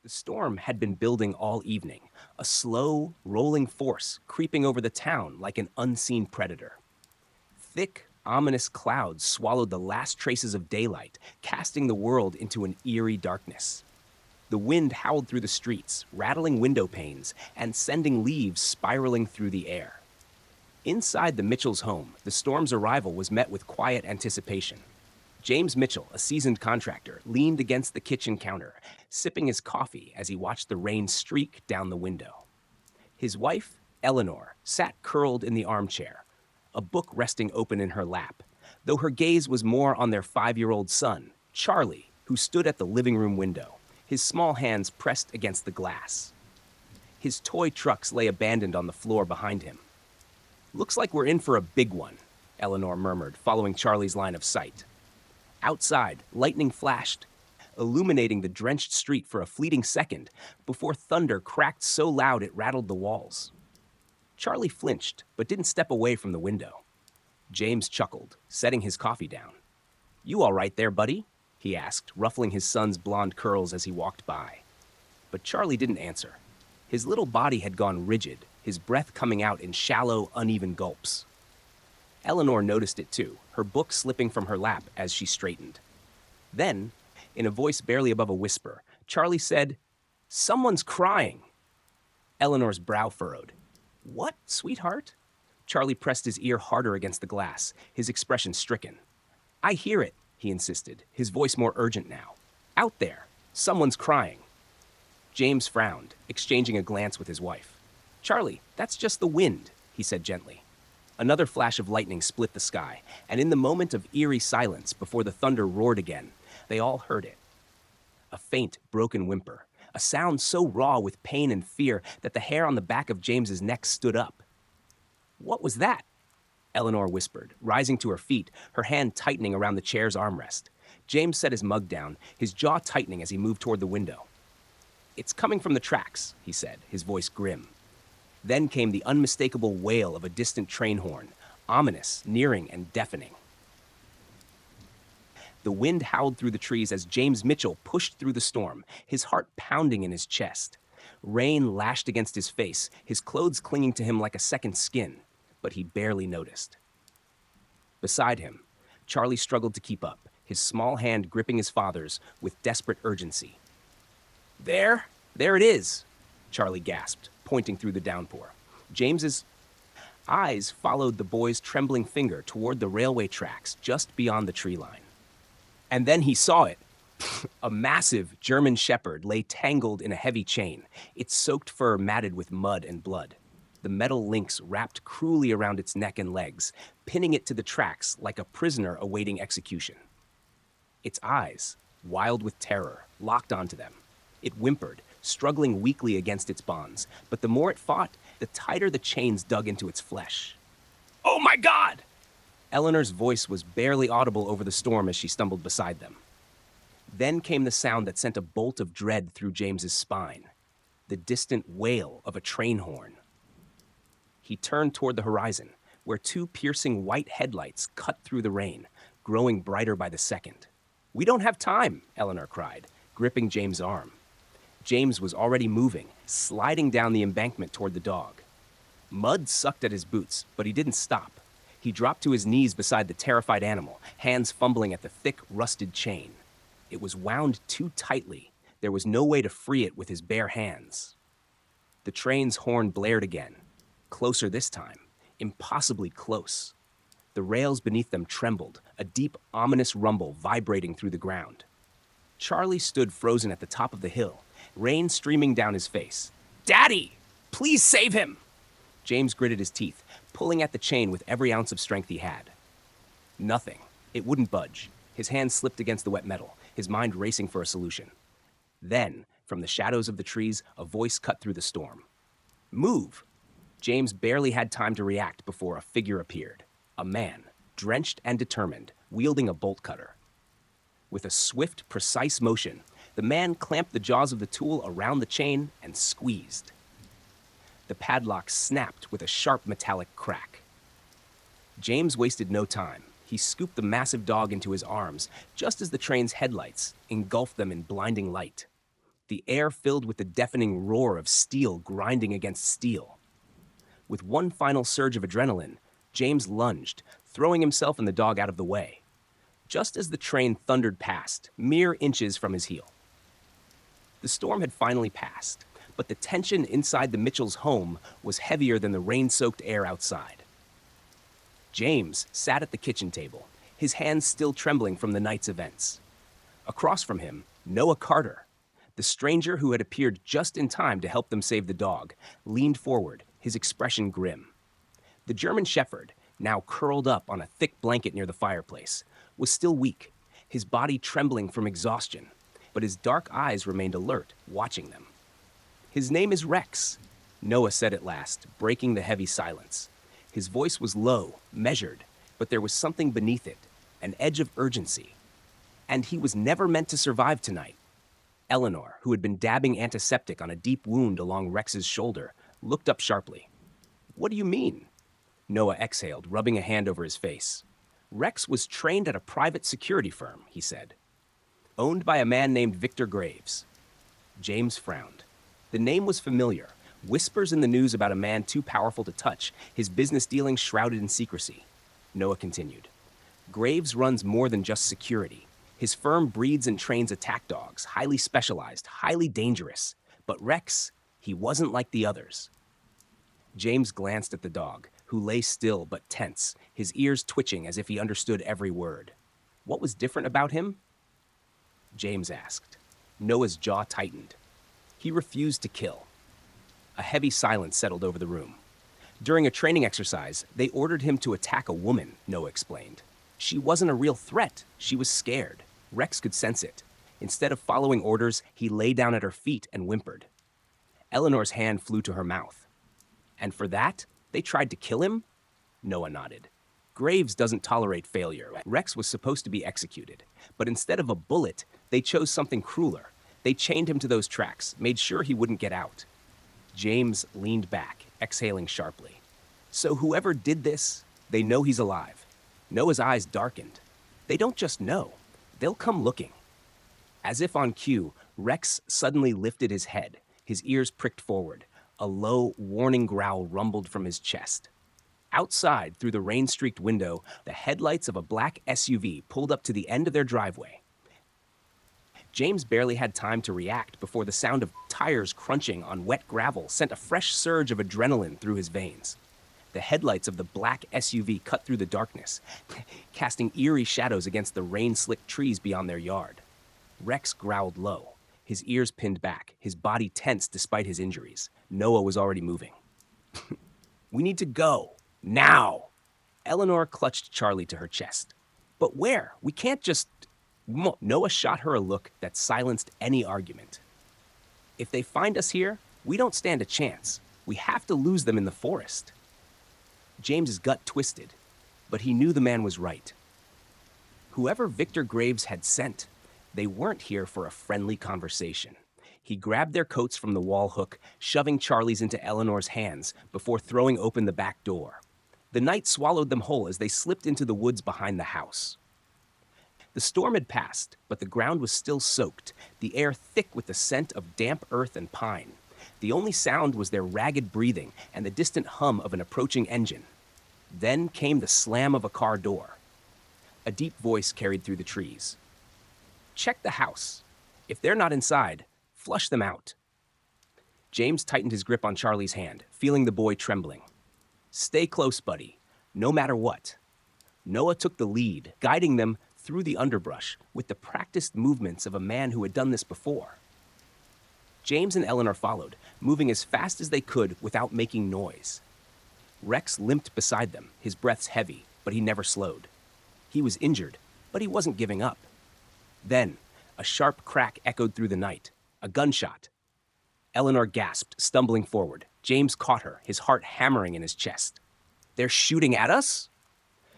The storm had been building all evening, a slow, rolling force creeping over the town like an unseen predator. Thick, ominous clouds swallowed the last traces of daylight, casting the world into an eerie darkness. The wind howled through the streets, rattling window panes and sending leaves spiraling through the air. Inside the Mitchells' home, the storm's arrival was met with quiet anticipation. James Mitchell, a seasoned contractor, leaned against the kitchen counter, sipping his coffee as he watched the rain streak down the window. His wife, Eleanor, sat curled in the armchair, a book resting open in her lap, though her gaze was more on their 5-year-old son, Charlie, who stood at the living room window, his small hands pressed against the glass. His toy trucks lay abandoned on the floor behind him. "Looks like we're in for a big one," Eleanor murmured, following Charlie's line of sight. Outside, lightning flashed, illuminating the drenched street for a fleeting second before thunder cracked so loud it rattled the walls. Charlie flinched, but didn't step away from the window. James chuckled, setting his coffee down. "You all right there, buddy?" he asked, ruffling his son's blonde curls as he walked by. But Charlie didn't answer. His little body had gone rigid, his breath coming out in shallow, uneven gulps. Eleanor noticed it too, her book slipping from her lap as she straightened. Then, in a voice barely above a whisper, Charlie said, "Someone's crying." Eleanor's brow furrowed. "What, sweetheart?" Charlie pressed his ear harder against the glass, his expression stricken. "I hear it," he insisted, his voice more urgent now. "Out there. Someone's crying." James frowned, exchanging a glance with his wife. "Charlie, that's just the wind," he said gently. Another flash of lightning split the sky, and in the moment of eerie silence before the thunder roared again, they all heard it. A faint, broken whimper, a sound so raw with pain and fear that the hair on the back of James's neck stood up. "What was that?" Eleanor whispered, rising to her feet, her hand tightening around the chair's armrest. James set his mug down, his jaw tightening as he moved toward the window. "It's coming from the tracks," he said, his voice grim. Then came the unmistakable wail of a distant train horn, ominous, nearing, and deafening. The wind howled through the trees as James Mitchell pushed through the storm, his heart pounding in his chest. Rain lashed against his face, his clothes clinging to him like a second skin, but he barely noticed. Beside him, Charlie struggled to keep up, his small hand gripping his father's with desperate urgency. There it is," Charlie gasped, pointing through the downpour. James's eyes followed the boy's trembling finger toward the railway tracks just beyond the tree line. And then he saw it. A massive German shepherd lay tangled in a heavy chain, its soaked fur matted with mud and blood. The metal links wrapped cruelly around its neck and legs, pinning it to the tracks like a prisoner awaiting execution. Its eyes, wild with terror, locked onto them. It whimpered, struggling weakly against its bonds, but the more it fought, the tighter the chains dug into its flesh. "Oh my God!" Eleanor's voice was barely audible over the storm as she stumbled beside them. Then came the sound that sent a bolt of dread through James's spine, the distant wail of a train horn. He turned toward the horizon, where two piercing white headlights cut through the rain, growing brighter by the second. "We don't have time," Eleanor cried, gripping James' arm. James was already moving, sliding down the embankment toward the dog. Mud sucked at his boots, but he didn't stop. He dropped to his knees beside the terrified animal, hands fumbling at the thick, rusted chain. It was wound too tightly. There was no way to free it with his bare hands. The train's horn blared again, closer this time, impossibly close. The rails beneath them trembled, a deep, ominous rumble vibrating through the ground. Charlie stood frozen at the top of the hill, rain streaming down his face. "Daddy! Please save him!" James gritted his teeth, pulling at the chain with every ounce of strength he had. Nothing. It wouldn't budge. His hand slipped against the wet metal, his mind racing for a solution. Then, from the shadows of the trees, a voice cut through the storm. "Move!" James barely had time to react before a figure appeared. A man, drenched and determined, wielding a bolt cutter. With a swift, precise motion, the man clamped the jaws of the tool around the chain and squeezed. The padlock snapped with a sharp metallic crack. James wasted no time. He scooped the massive dog into his arms just as the train's headlights engulfed them in blinding light. the air filled with the deafening roar of steel grinding against steel. With one final surge of adrenaline, James lunged, throwing himself and the dog out of the way, just as the train thundered past, mere inches from his heel. The storm had finally passed, but the tension inside the Mitchells' home was heavier than the rain-soaked air outside. James sat at the kitchen table, his hands still trembling from the night's events. Across from him, Noah Carter, the stranger who had appeared just in time to help them save the dog, leaned forward, his expression grim. The German Shepherd, now curled up on a thick blanket near the fireplace, was still weak, his body trembling from exhaustion, but his dark eyes remained alert, watching them. "His name is Rex," Noah said at last, breaking the heavy silence. His voice was low, measured, but there was something beneath it, an edge of urgency. "And he was never meant to survive tonight." Eleanor, who had been dabbing antiseptic on a deep wound along Rex's shoulder, looked up sharply. "What do you mean?" Noah exhaled, rubbing a hand over his face. "Rex was trained at a private security firm," he said. "Owned by a man named Victor Graves." James frowned. The name was familiar. Whispers in the news about a man too powerful to touch, his business dealings shrouded in secrecy. Noah continued. "Graves runs more than just security. His firm breeds and trains attack dogs, highly specialized, highly dangerous. But Rex, he wasn't like the others." James glanced at the dog, who lay still but tense, his ears twitching as if he understood every word. What was different about him? James asked. Noah's jaw tightened. He refused to kill. A heavy silence settled over the room. During a training exercise, they ordered him to attack a woman, Noah explained. She wasn't a real threat. She was scared. Rex could sense it. Instead of following orders, he lay down at her feet and whimpered. Eleanor's hand flew to her mouth. "And for that, they tried to kill him?" Noah nodded. "Graves doesn't tolerate failure. Rex was supposed to be executed. But instead of a bullet, they chose something crueler. They chained him to those tracks, made sure he wouldn't get out." James leaned back, exhaling sharply. "So whoever did this, they know he's alive." Noah's eyes darkened. "They don't just know. They'll come looking." As if on cue, Rex suddenly lifted his head, his ears pricked forward. A low, warning growl rumbled from his chest. Outside, through the rain-streaked window, the headlights of a black SUV pulled up to the end of their driveway. James barely had time to react before the sound of tires crunching on wet gravel sent a fresh surge of adrenaline through his veins. The headlights of the black SUV cut through the darkness, casting eerie shadows against the rain-slicked trees beyond their yard. Rex growled low, his ears pinned back, his body tense despite his injuries. Noah was already moving. "We need to go. Now!" Eleanor clutched Charlie to her chest. "But where? We can't just..." Noah shot her a look that silenced any argument. "If they find us here, we don't stand a chance. We have to lose them in the forest." James's gut twisted, but he knew the man was right. Whoever Victor Graves had sent, they weren't here for a friendly conversation. He grabbed their coats from the wall hook, shoving Charlie's into Eleanor's hands before throwing open the back door. The night swallowed them whole as they slipped into the woods behind the house. The storm had passed, but the ground was still soaked, the air thick with the scent of damp earth and pine. The only sound was their ragged breathing and the distant hum of an approaching engine. Then came the slam of a car door. A deep voice carried through the trees. "Check the house. If they're not inside, flush them out." James tightened his grip on Charlie's hand, feeling the boy trembling. "Stay close, buddy, no matter what." Noah took the lead, guiding them through the underbrush with the practiced movements of a man who had done this before. James and Eleanor followed, moving as fast as they could without making noise. Rex limped beside them, his breaths heavy, but he never slowed. He was injured, but he wasn't giving up. Then, a sharp crack echoed through the night. A gunshot. Eleanor gasped, stumbling forward. James caught her, his heart hammering in his chest. "They're shooting at us?"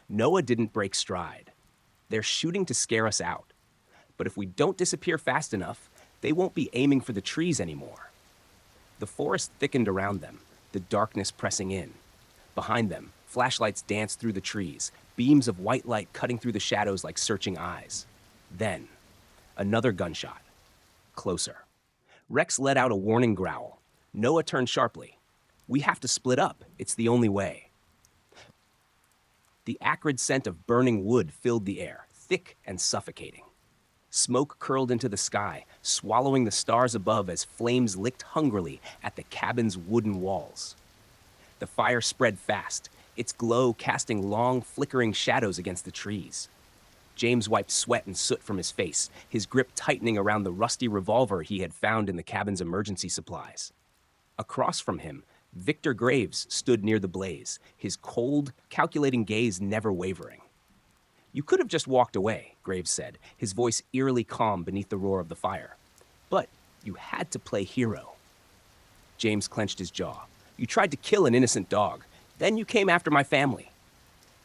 Noah didn't break stride. "They're shooting to scare us out. But if we don't disappear fast enough, they won't be aiming for the trees anymore." The forest thickened around them, the darkness pressing in. Behind them, flashlights danced through the trees, beams of white light cutting through the shadows like searching eyes. Then, another gunshot. Closer. Rex let out a warning growl. Noah turned sharply. "We have to split up. It's the only way." The acrid scent of burning wood filled the air, thick and suffocating. Smoke curled into the sky, swallowing the stars above as flames licked hungrily at the cabin's wooden walls. The fire spread fast, its glow casting long, flickering shadows against the trees. James wiped sweat and soot from his face, his grip tightening around the rusty revolver he had found in the cabin's emergency supplies. Across from him, Victor Graves stood near the blaze, his cold, calculating gaze never wavering. "You could have just walked away," Graves said, his voice eerily calm beneath the roar of the fire. "But you had to play hero." James clenched his jaw. "You tried to kill an innocent dog. Then you came after my family."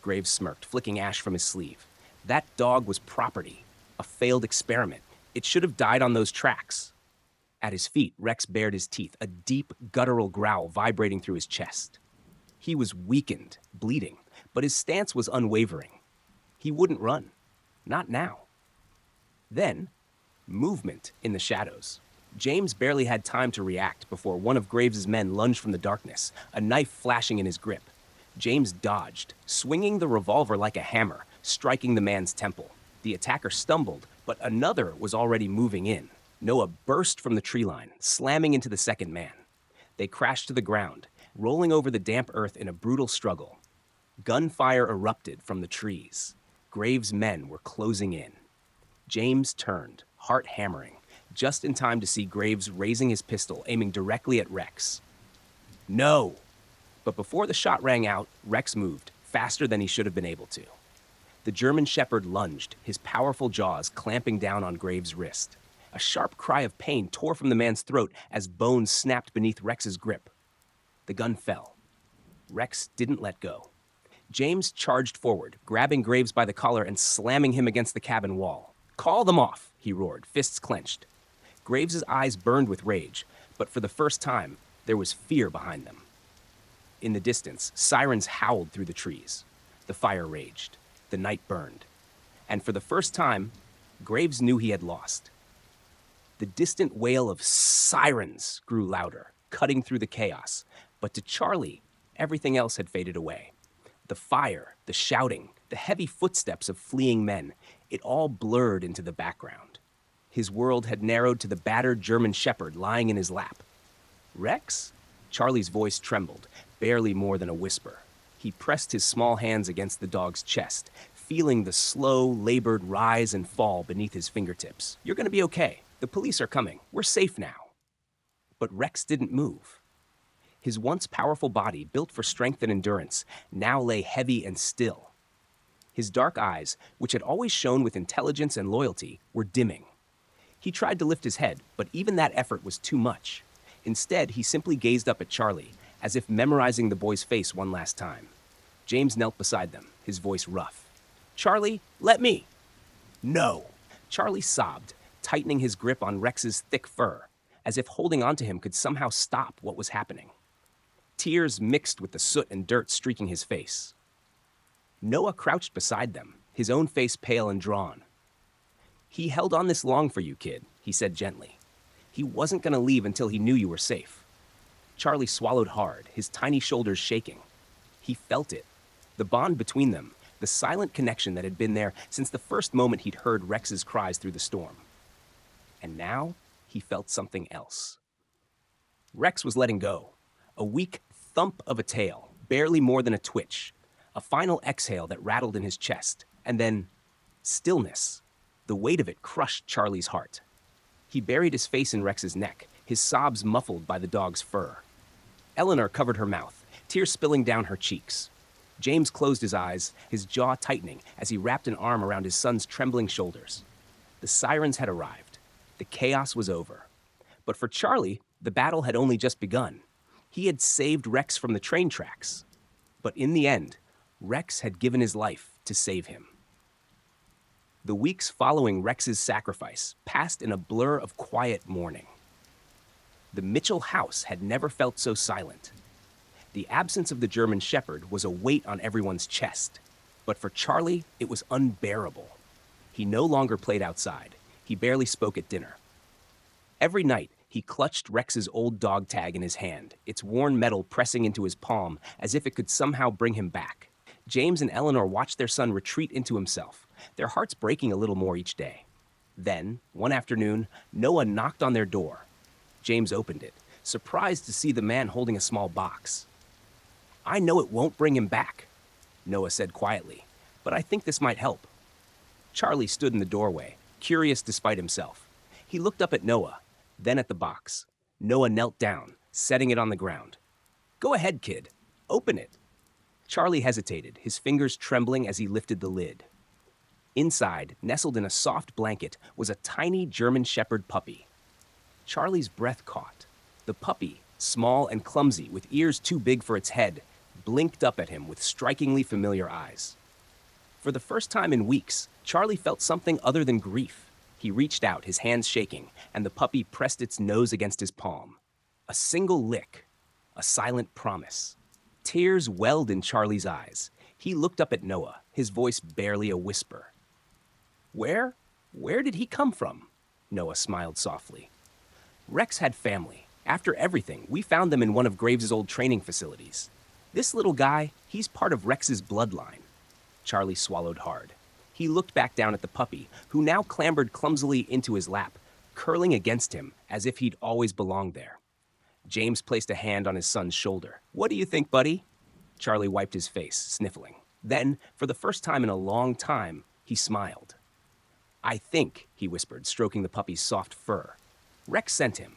Graves smirked, flicking ash from his sleeve. "That dog was property, a failed experiment. It should have died on those tracks." At his feet, Rex bared his teeth, a deep, guttural growl vibrating through his chest. He was weakened, bleeding, but his stance was unwavering. He wouldn't run. Not now. Then, movement in the shadows. James barely had time to react before one of Graves' men lunged from the darkness, a knife flashing in his grip. James dodged, swinging the revolver like a hammer, striking the man's temple. The attacker stumbled, but another was already moving in. Noah burst from the tree line, slamming into the second man. They crashed to the ground, rolling over the damp earth in a brutal struggle. Gunfire erupted from the trees. Graves' men were closing in. James turned, heart hammering, just in time to see Graves raising his pistol, aiming directly at Rex. "No!" But before the shot rang out, Rex moved, faster than he should have been able to. The German Shepherd lunged, his powerful jaws clamping down on Graves' wrist. A sharp cry of pain tore from the man's throat as bones snapped beneath Rex's grip. The gun fell. Rex didn't let go. James charged forward, grabbing Graves by the collar and slamming him against the cabin wall. "Call them off," he roared, fists clenched. Graves' eyes burned with rage, but for the first time, there was fear behind them. In the distance, sirens howled through the trees. The fire raged. The night burned. And for the first time, Graves knew he had lost. The distant wail of sirens grew louder, cutting through the chaos. But to Charlie, everything else had faded away. The fire, the shouting, the heavy footsteps of fleeing men, it all blurred into the background. His world had narrowed to the battered German Shepherd lying in his lap. "Rex?" Charlie's voice trembled, barely more than a whisper. He pressed his small hands against the dog's chest, feeling the slow, labored rise and fall beneath his fingertips. "You're going to be okay. The police are coming. We're safe now." But Rex didn't move. His once powerful body, built for strength and endurance, now lay heavy and still. His dark eyes, which had always shone with intelligence and loyalty, were dimming. He tried to lift his head, but even that effort was too much. Instead, he simply gazed up at Charlie, as if memorizing the boy's face one last time. James knelt beside them, his voice rough. "Charlie, let me." "No." Charlie sobbed, tightening his grip on Rex's thick fur, as if holding onto him could somehow stop what was happening. Tears mixed with the soot and dirt streaking his face. Noah crouched beside them, his own face pale and drawn. "He held on this long for you, kid," he said gently. "He wasn't going to leave until he knew you were safe." Charlie swallowed hard, his tiny shoulders shaking. He felt it, the bond between them, the silent connection that had been there since the first moment he'd heard Rex's cries through the storm. And now he felt something else. Rex was letting go. A weak thump of a tail, barely more than a twitch. A final exhale that rattled in his chest. And then stillness. The weight of it crushed Charlie's heart. He buried his face in Rex's neck, his sobs muffled by the dog's fur. Eleanor covered her mouth, tears spilling down her cheeks. James closed his eyes, his jaw tightening as he wrapped an arm around his son's trembling shoulders. The sirens had arrived. The chaos was over. But for Charlie, the battle had only just begun. He had saved Rex from the train tracks. But in the end, Rex had given his life to save him. The weeks following Rex's sacrifice passed in a blur of quiet mourning. The Mitchell house had never felt so silent. The absence of the German Shepherd was a weight on everyone's chest. But for Charlie, it was unbearable. He no longer played outside. He barely spoke at dinner. Every night, He clutched Rex's old dog tag in his hand, its worn metal pressing into his palm as if it could somehow bring him back. James and Eleanor watched their son retreat into himself, their hearts breaking a little more each day. Then, one afternoon, Noah knocked on their door. James opened it, surprised to see the man holding a small box. "I know it won't bring him back," Noah said quietly, "but I think this might help." Charlie stood in the doorway, curious despite himself. He looked up at Noah, then at the box. Noah knelt down, setting it on the ground. "Go ahead, kid. Open it." Charlie hesitated, his fingers trembling as he lifted the lid. Inside, nestled in a soft blanket, was a tiny German Shepherd puppy. Charlie's breath caught. The puppy, small and clumsy, with ears too big for its head, blinked up at him with strikingly familiar eyes. For the first time in weeks, Charlie felt something other than grief. He reached out, his hands shaking, and the puppy pressed its nose against his palm. A single lick, a silent promise. Tears welled in Charlie's eyes. He looked up at Noah, his voice barely a whisper. Where did he come from?" Noah smiled softly. "Rex had family. After everything, we found them in one of Graves' old training facilities. This little guy, he's part of Rex's bloodline." Charlie swallowed hard. He looked back down at the puppy, who now clambered clumsily into his lap, curling against him as if he'd always belonged there. James placed a hand on his son's shoulder. "What do you think, buddy?" Charlie wiped his face, sniffling. Then, for the first time in a long time, he smiled. "I think," he whispered, stroking the puppy's soft fur. "Rex sent him."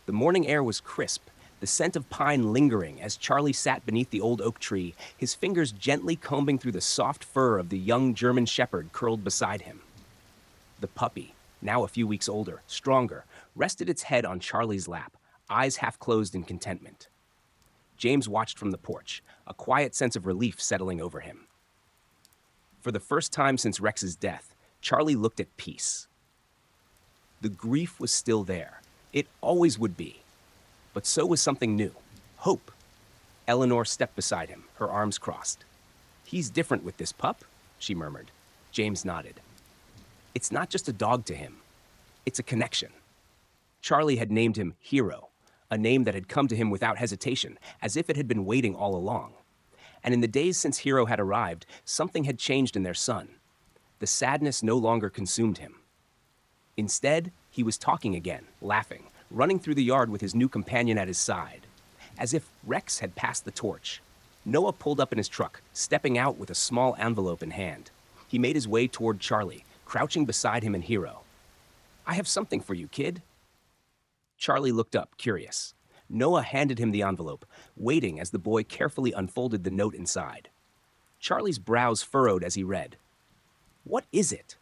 The morning air was crisp, the scent of pine lingering as Charlie sat beneath the old oak tree, his fingers gently combing through the soft fur of the young German Shepherd curled beside him. The puppy, now a few weeks older, stronger, rested its head on Charlie's lap, eyes half closed in contentment. James watched from the porch, a quiet sense of relief settling over him. For the first time since Rex's death, Charlie looked at peace. The grief was still there. It always would be. But so was something new. Hope. Eleanor stepped beside him, her arms crossed. "He's different with this pup," she murmured. James nodded. "It's not just a dog to him. It's a connection." Charlie had named him Hero, a name that had come to him without hesitation, as if it had been waiting all along. And in the days since Hero had arrived, something had changed in their son. The sadness no longer consumed him. Instead, he was talking again, laughing, running through the yard with his new companion at his side. As if Rex had passed the torch. Noah pulled up in his truck, stepping out with a small envelope in hand. He made his way toward Charlie, crouching beside him and Hero. "I have something for you, kid." Charlie looked up, curious. Noah handed him the envelope, waiting as the boy carefully unfolded the note inside. Charlie's brows furrowed as he read. "What is it?"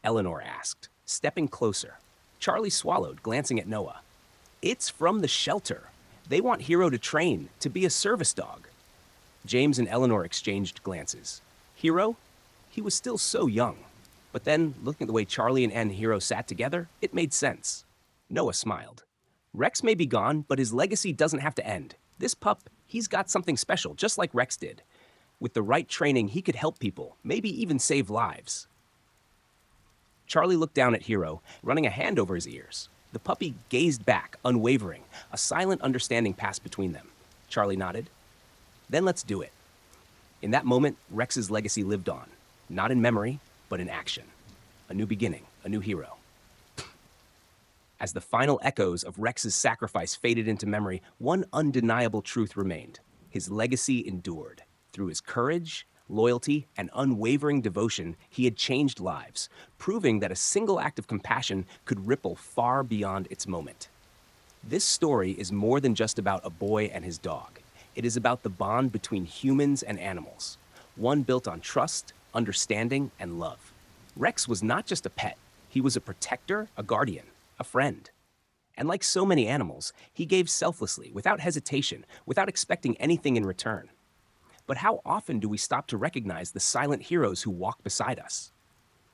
Eleanor asked, stepping closer. Charlie swallowed, glancing at Noah. "It's from the shelter. They want Hero to train, to be a service dog." James and Eleanor exchanged glances. Hero? He was still so young. But then, looking at the way Charlie and Hero sat together, it made sense. Noah smiled. "Rex may be gone, but his legacy doesn't have to end. This pup, he's got something special, just like Rex did. With the right training, he could help people, maybe even save lives." Charlie looked down at Hero, running a hand over his ears. The puppy gazed back, unwavering. A silent understanding passed between them. Charlie nodded. "Then let's do it." In that moment, Rex's legacy lived on. Not in memory, but in action. A new beginning, a new hero. As the final echoes of Rex's sacrifice faded into memory, one undeniable truth remained. His legacy endured. Through his courage, loyalty, and unwavering devotion, he had changed lives, proving that a single act of compassion could ripple far beyond its moment. This story is more than just about a boy and his dog. It is about the bond between humans and animals, one built on trust, understanding, and love. Rex was not just a pet. He was a protector, a guardian, a friend. And like so many animals, he gave selflessly, without hesitation, without expecting anything in return. But how often do we stop to recognize the silent heroes who walk beside us?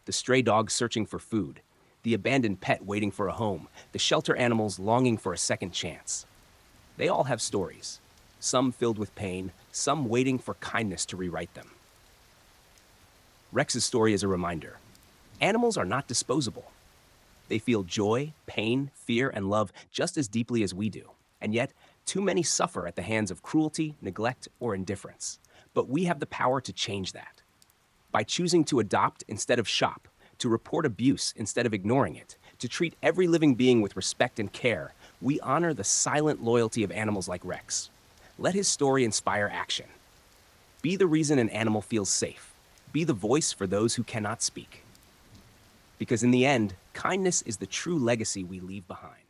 The stray dog searching for food, the abandoned pet waiting for a home, the shelter animals longing for a second chance. They all have stories, some filled with pain, some waiting for kindness to rewrite them. Rex's story is a reminder. Animals are not disposable. They feel joy, pain, fear, and love just as deeply as we do. And yet, too many suffer at the hands of cruelty, neglect, or indifference. But we have the power to change that. By choosing to adopt instead of shop, to report abuse instead of ignoring it, to treat every living being with respect and care, we honor the silent loyalty of animals like Rex. Let his story inspire action. Be the reason an animal feels safe. Be the voice for those who cannot speak. Because in the end, kindness is the true legacy we leave behind.